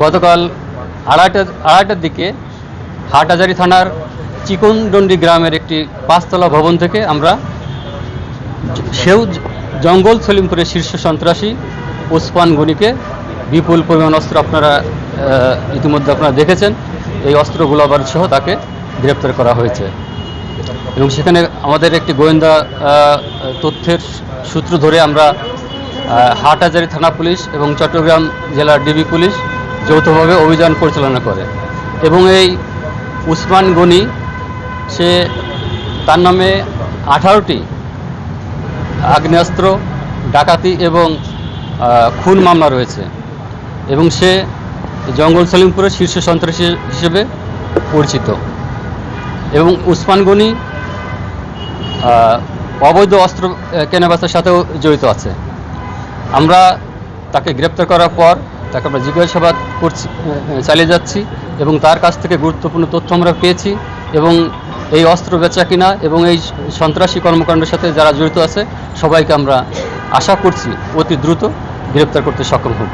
গতকাল আড়াইটার দিকে হাটহাজারী থানার চিকনডন্ডি গ্রামের একটি 5তলা ভবন থেকে আমরা সেউ জঙ্গল সলিমপুরের শীর্ষ সন্ত্রাসী ওসমান গনিকে বিপুল পরিমাণ অস্ত্র আপনারা ইতিমধ্যে দেখেছেন। এই অস্ত্রগুলো আবার সহ তাকে গ্রেপ্তার করা হয়েছে এবং সেখানে আমাদের একটি গোয়েন্দা তথ্যের সূত্র ধরে আমরা হাটহাজারী থানা পুলিশ এবং চট্টগ্রাম জেলার ডিবি পুলিশ যৌথভাবে অভিযান পরিচালনা করে এবং এই ওসমান গনি তার নামে 18টি আগ্নেয়াস্ত্র, ডাকাতি এবং খুন মামলা রয়েছে এবং সে জঙ্গল সলিমপুরের শীর্ষ সন্ত্রাসী হিসেবে পরিচিত এবং ওসমান গনি অবৈধ অস্ত্র কেনাবেচার সাথেও জড়িত আছে। আমরা তাকে গ্রেপ্তার করার পর তাকে আমরা জিজ্ঞাসাবাদ চালিয়ে যাচ্ছি এবং তার কাছ থেকে গুরুত্বপূর্ণ তথ্য আমরা পেয়েছি এবং এই অস্ত্র বেচা কিনা এবং এই সন্ত্রাসী কর্মকাণ্ডের সাথে যারা জড়িত আছে সবাইকে আমরা আশা করছি অতি দ্রুত গ্রেপ্তার করতে সক্ষম হব।